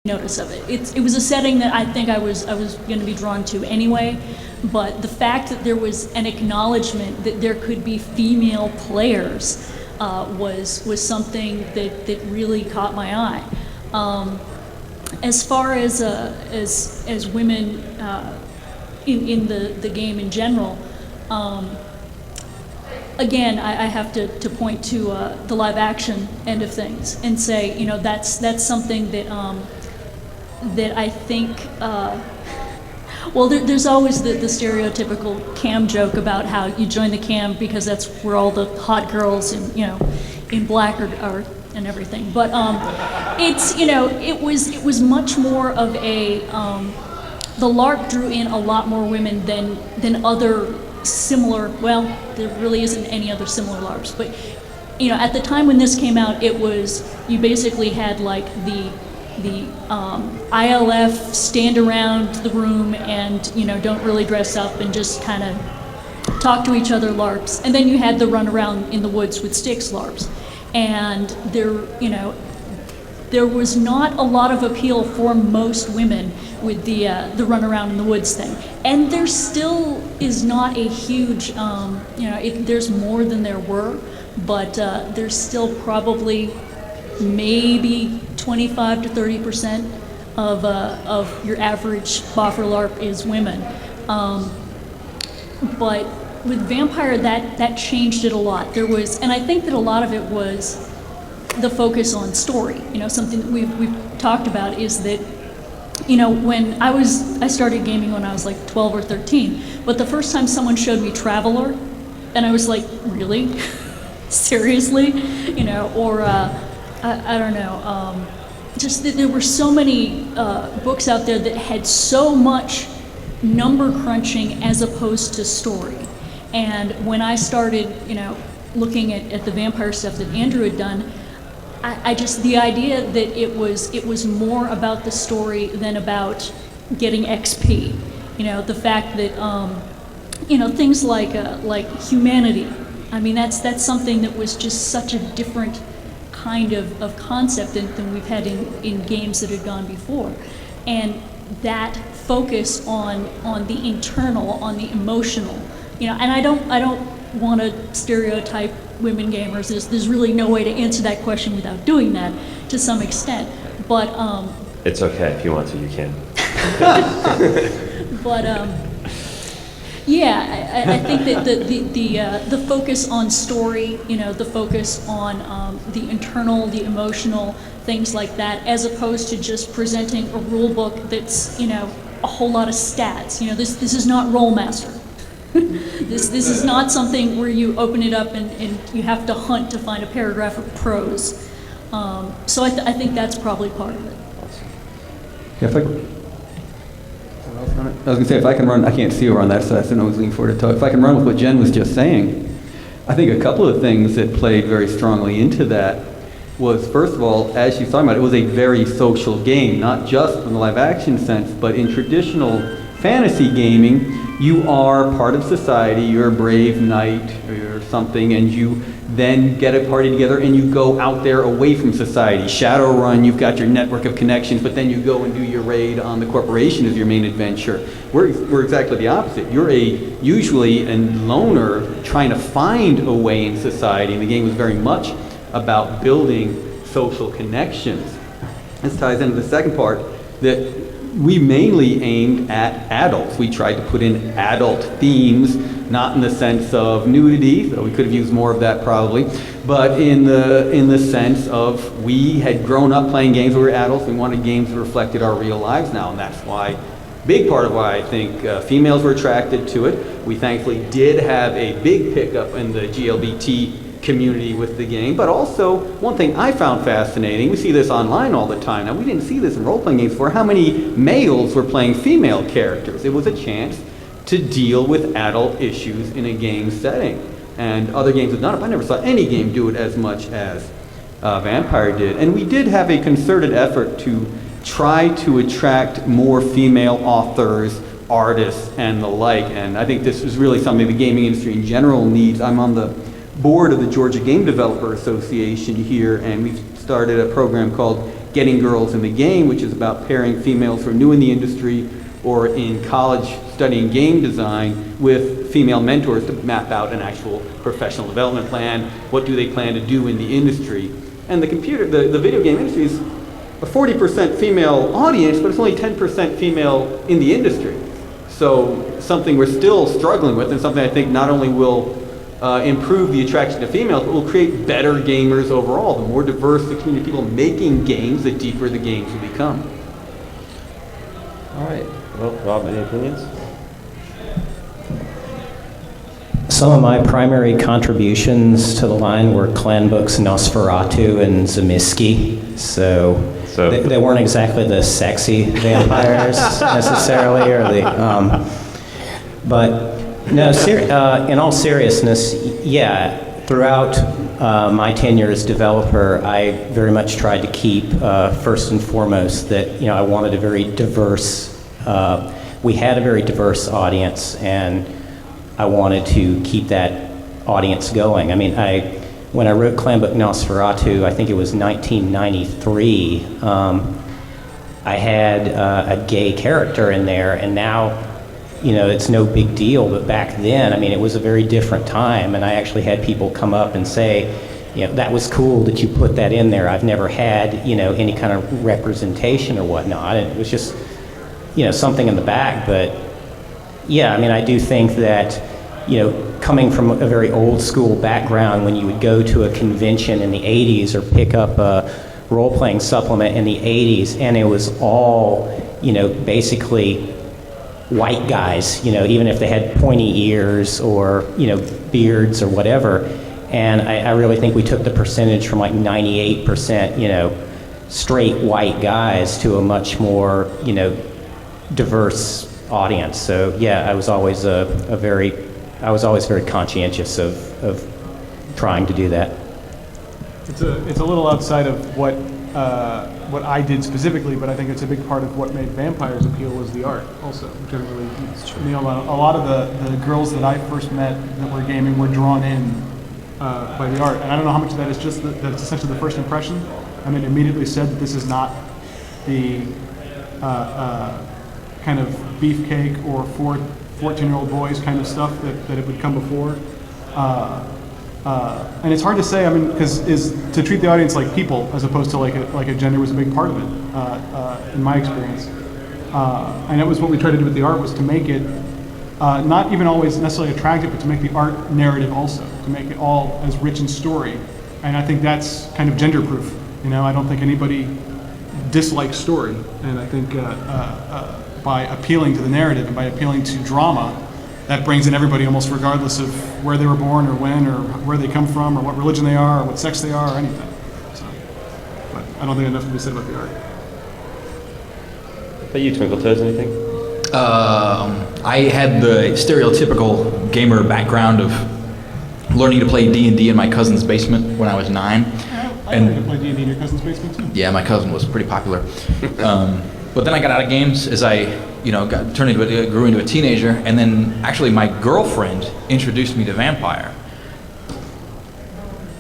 notice of it. It was a setting that I think I was going to be drawn to anyway, but the fact that there was an acknowledgement that there could be female players was something that really caught my eye. As far as women in the game in general, again, I have to point to the live action end of things and say, that's something that I think, there's always the stereotypical cam joke about how you join the cam because that's where all the hot girls in black are and everything. But it was much more of a, the LARP drew in a lot more women than other similar, there really isn't any other similar LARPs, but at the time when this came out, it was, you basically had like the ILF stand around the room and don't really dress up and just kind of talk to each other LARPs, and then you had the run around in the woods with sticks LARPs, and there was not a lot of appeal for most women with the run around in the woods thing, and there still is not a huge there's more than there were, but there's still probably maybe 25 to 30% of your average boffer LARP is women. But with Vampire, that changed it a lot. There was, and I think that a lot of it was the focus on story. Something that we've talked about is that, when I started gaming when I was like 12 or 13, but the first time someone showed me Traveler, and I was like, really? Seriously? Or I don't know, just that there were so many books out there that had so much number crunching as opposed to story. And when I started, looking at the vampire stuff that Andrew had done, I just, the idea that it was more about the story than about getting XP. The fact that, things like humanity, I mean, that's something that was just such a different kind of concept than we've had in games that had gone before. And that focus on the internal, on the emotional, and I don't want to stereotype women gamers. There's really no way to answer that question without doing that to some extent. But it's okay if you want to, you can. But yeah, I think that the focus on story, the focus on the internal, the emotional, things like that, as opposed to just presenting a rule book that's a whole lot of stats. This is not Rollmaster. This is not something where you open it up and you have to hunt to find a paragraph of prose. So I think that's probably part of it. Yeah, I was going to say, if I can run, I can't see over on that side, so I was leaning forward to talk. If I can run with what Jen was just saying, I think a couple of things that played very strongly into that was, first of all, as she's talking about, it was a very social game, not just in the live action sense, but in traditional fantasy gaming, you are part of society, you're a brave knight or something, and you then get a party together and you go out there away from society. Shadowrun, you've got your network of connections, but then you go and do your raid on the corporation as your main adventure. We're exactly the opposite. You're usually a loner trying to find a way in society, and the game was very much about building social connections. This ties into the second part, that we mainly aimed at adults. We tried to put in adult themes, not in the sense of nudity, though we could have used more of that probably, but in the sense of we had grown up playing games where we were adults. We wanted games that reflected our real lives now, and that's why, big part of why I think females were attracted to it. We thankfully did have a big pickup in the GLBT community with the game, but also one thing I found fascinating, we see this online all the time. Now, we didn't see this in role-playing games before, how many males were playing female characters. It was a chance to deal with adult issues in a game setting, and other games have done it, but I never saw any game do it as much as Vampire did. And we did have a concerted effort to try to attract more female authors, artists, and the like, and I think this is really something the gaming industry in general needs. I'm on the board of the Georgia Game Developer Association here, and we've started a program called Getting Girls in the Game, which is about pairing females who are new in the industry or in college studying game design with female mentors to map out an actual professional development plan. What do they plan to do in the industry? And the video game industry is a 40% female audience, but it's only 10% female in the industry. So something we're still struggling with, and something I think not only will improve the attraction to females, but will create better gamers overall. The more diverse the community of people making games, the deeper the games will become. All right. Well, Rob, any opinions? Some of my primary contributions to the line were clan books Nosferatu and Zamiski. So they weren't exactly the sexy vampires necessarily, or but no. In all seriousness, yeah. Throughout my tenure as developer, I very much tried to keep first and foremost that I wanted a very diverse. We had a very diverse audience, and I wanted to keep that audience going. I mean, when I wrote Clan Book Nosferatu, I think it was 1993, I had a gay character in there, and now, it's no big deal, but back then, I mean, it was a very different time, and I actually had people come up and say, that was cool that you put that in there. I've never had, any kind of representation or whatnot. And it was just, something in the back, but yeah, I mean, I do think that, coming from a very old school background, when you would go to a convention in the 80s or pick up a role-playing supplement in the 80s, and it was all, basically white guys, even if they had pointy ears or, beards or whatever. And I really think we took the percentage from like 98%, straight white guys to a much more, diverse audience. So yeah, I was always very conscientious of trying to do that. It's a little outside of what I did specifically, but I think it's a big part of what made Vampires appeal was the art also, which I really nailed on. A lot of the girls that I first met that were gaming were drawn in by the art, and I don't know how much of that is just that it's essentially the first impression. I mean, it immediately said that this is not the kind of beefcake or 14-year-old boys kind of stuff that it would come before. And it's hard to say, I mean, because to treat the audience like people as opposed to like a gender was a big part of it, in my experience. And that was what we tried to do with the art, was to make it not even always necessarily attractive, but to make the art narrative also, to make it all as rich in story. And I think that's kind of gender-proof. I don't think anybody dislikes story. And I think by appealing to the narrative and by appealing to drama, that brings in everybody almost regardless of where they were born or when or where they come from or what religion they are or what sex they are or anything. So, but I don't think enough can be said about the art. But you, Twinkle Toes, anything? I had the stereotypical gamer background of learning to play D&D in my cousin's basement when I was 9. I learned to play D&D in your cousin's basement too. Yeah, my cousin was pretty popular. But then I got out of games as I, grew into a teenager, and then actually my girlfriend introduced me to Vampire.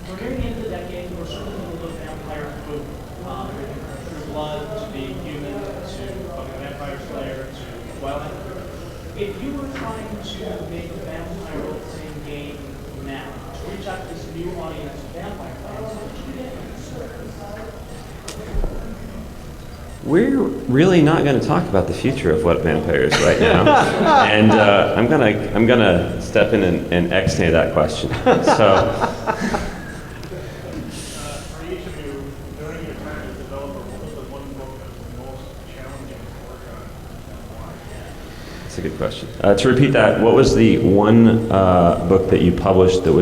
We're nearing the end of the decade. We're certainly in the middle of Vampire boom. Through blood, to being human, to becoming a vampire slayer, to Twilight. If you were trying to make Vampire the same game now, to reach out to this new audience of Vampire fans, what should you do? We're really not going to talk about the future of what Vampire is right now, and I'm gonna step in and extend that question. So, For each of you, during your time as a developer, what was the one book that was the most challenging to work on and why? that's a good question. To repeat that, what was the one book that you published that was